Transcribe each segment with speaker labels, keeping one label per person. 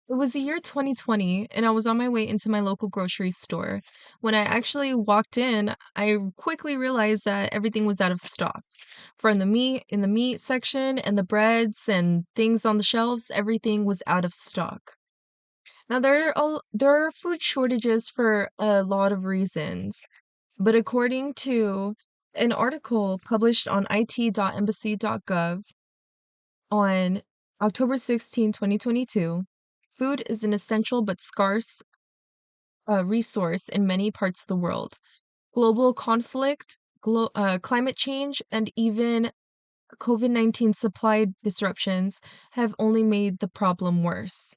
Speaker 1: It was the year 2020, and I was on my way into my local grocery store. When I actually walked in, I quickly realized that everything was out of stock. From the meat section and the breads and things on the shelves, everything was out of stock. Now there are food shortages for a lot of reasons, but according to an article published on it.embassy.gov on October 16, 2022, food is an essential but scarce resource in many parts of the world. Global conflict, climate change, and even COVID-19 supply disruptions have only made the problem worse.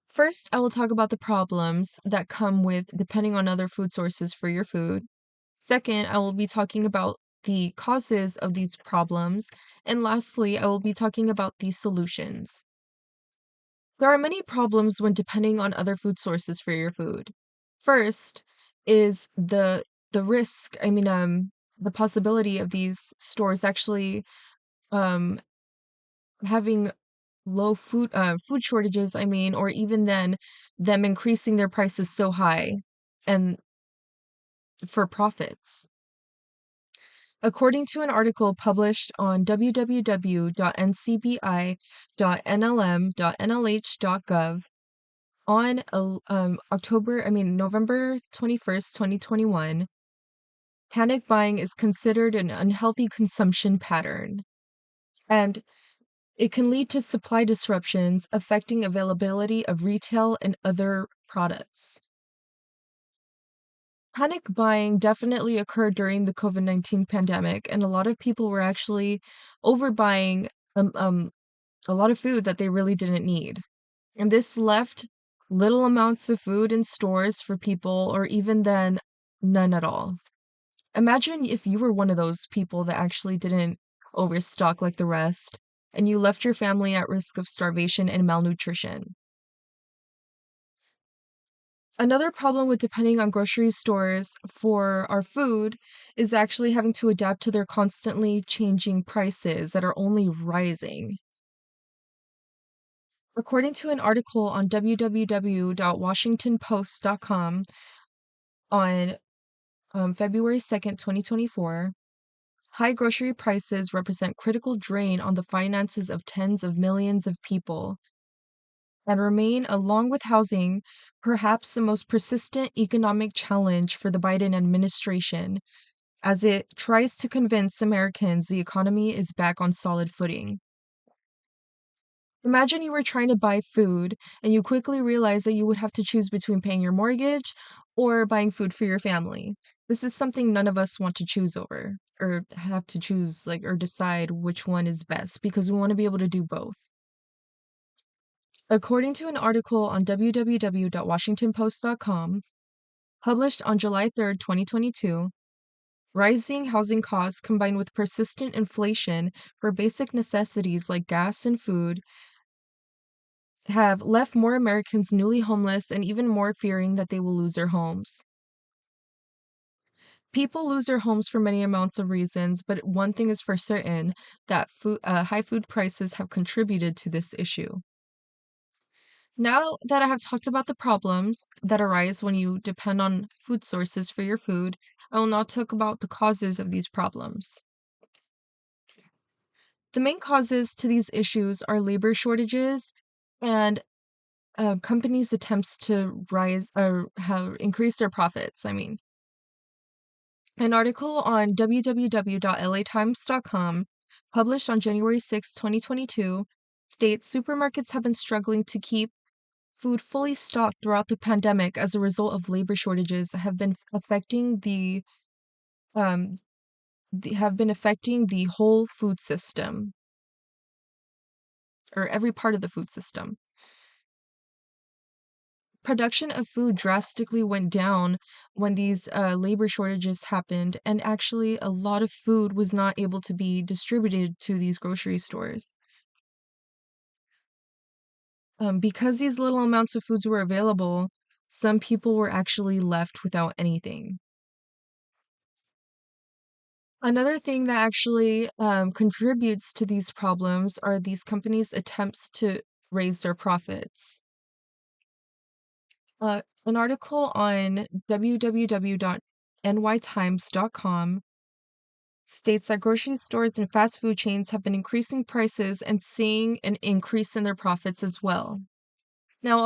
Speaker 1: First, I will talk about the problems that come with depending on other food sources for your food. Second, I will be talking about the causes of these problems. And lastly, I will be talking about the solutions. There are many problems when depending on other food sources for your food. First is the risk, the possibility of these stores actually um having food shortages, or even then them increasing their prices so high and for profits. According to an article published on www.ncbi.nlm.nh.gov on November 21st, 2021, panic buying is considered an unhealthy consumption pattern, and it can lead to supply disruptions affecting availability of retail and other products. Panic buying definitely occurred during the COVID-19 pandemic, and a lot of people were actually overbuying a lot of food that they really didn't need. And this left little amounts of food in stores for people, or even then, none at all. Imagine if you were one of those people that actually didn't overstock like the rest, and you left your family at risk of starvation and malnutrition. Another problem with depending on grocery stores for our food is actually having to adapt to their constantly changing prices that are only rising. According to an article on www.washingtonpost.com on February 2nd, 2024, high grocery prices represent critical drain on the finances of tens of millions of people and remain, along with housing, perhaps the most persistent economic challenge for the Biden administration as it tries to convince Americans the economy is back on solid footing. Imagine you were trying to buy food and you quickly realize that you would have to choose between paying your mortgage or buying food for your family. This is something none of us want to choose over or have to choose, like, or decide which one is best because we want to be able to do both. According to an article on www.washingtonpost.com, published on July 3rd, 2022, rising housing costs combined with persistent inflation for basic necessities like gas and food have left more Americans newly homeless and even more fearing that they will lose their homes. People lose their homes for many amounts of reasons, but one thing is for certain that high food prices have contributed to this issue. Now that I have talked about the problems that arise when you depend on food sources for your food, I will now talk about the causes of these problems. The main causes to these issues are labor shortages and companies' attempts to rise or have increase their profits. An article on www.latimes.com, published on January 6, 2022, states supermarkets have been struggling to keep food fully stocked throughout the pandemic as a result of labor shortages that um, have been affecting the whole food system or every part of the food system. Production of food drastically went down when these labor shortages happened, and actually, a lot of food was not able to be distributed to these grocery stores. Because these little amounts of foods were available, some people were actually left without anything. Another thing that actually contributes to these problems are these companies' attempts to raise their profits. An article on www.nytimes.com states that grocery stores and fast food chains have been increasing prices and seeing an increase in their profits as well. Now,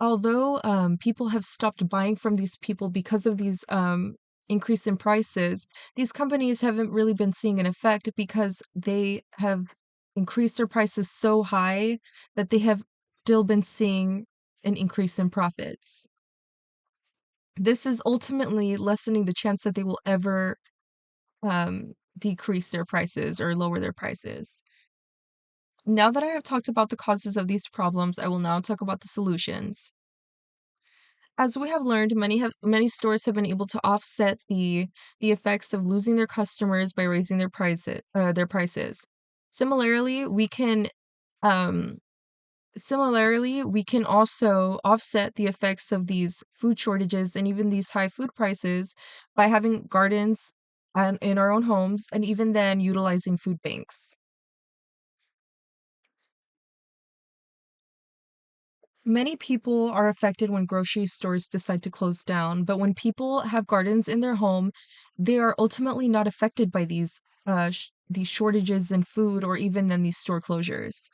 Speaker 1: although people have stopped buying from these people because of these increase in prices, these companies haven't really been seeing an effect because they have increased their prices so high that they have still been seeing an increase in profits. This is ultimately lessening the chance that they will ever decrease their prices or lower their prices. Now that I have talked about the causes of these problems, I will now talk about the solutions. As we have learned, many stores have been able to offset the effects of losing their customers by raising their prices. Similarly, we can um, we can also offset the effects of these food shortages and even these high food prices by having gardens in our own homes and even then utilizing food banks. Many people are affected when grocery stores decide to close down, but when people have gardens in their home, they are ultimately not affected by these shortages in food or even then these store closures.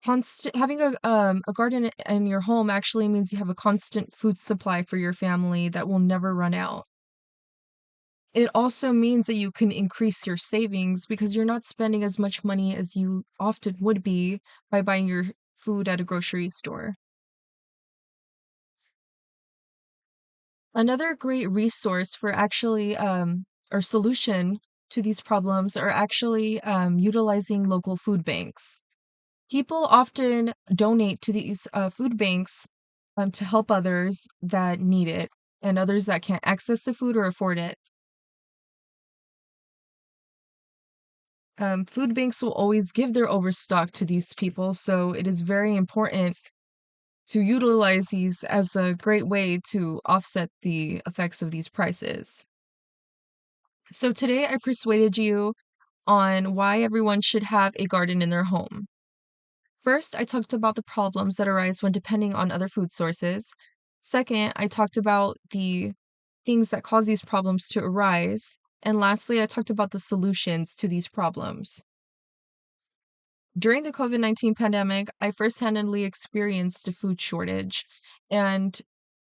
Speaker 1: Having a garden in your home actually means you have a constant food supply for your family that will never run out. It also means that you can increase your savings because you're not spending as much money as you often would be by buying your food at a grocery store. Another great resource for actually or solution to these problems are actually utilizing local food banks. People often donate to these food banks to help others that need it and others that can't access the food or afford it. Food banks will always give their overstock to these people, so it is very important to utilize these as a great way to offset the effects of these prices. So today I persuaded you on why everyone should have a garden in their home. First, I talked about the problems that arise when depending on other food sources. Second, I talked about the things that cause these problems to arise. And lastly, I talked about the solutions to these problems. During the COVID-19 pandemic, I first-handedly experienced a food shortage, and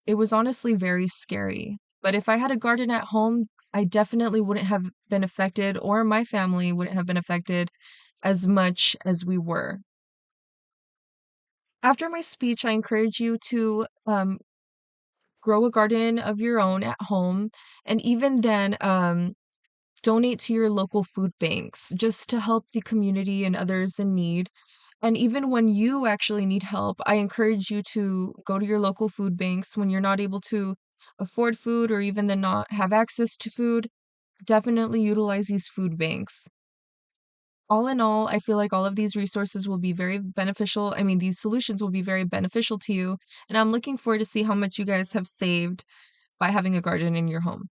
Speaker 1: it was honestly very scary. But if I had a garden at home, I definitely wouldn't have been affected, or my family wouldn't have been affected as much as we were. After my speech, I encourage you to grow a garden of your own at home, and even then, donate to your local food banks just to help the community and others in need. And even when you actually need help, I encourage you to go to your local food banks when you're not able to afford food or even then not have access to food. Definitely utilize these food banks. All in all, I feel like all of these resources will be very beneficial. I mean, these solutions will be very beneficial to you. And I'm looking forward to see how much you guys have saved by having a garden in your home.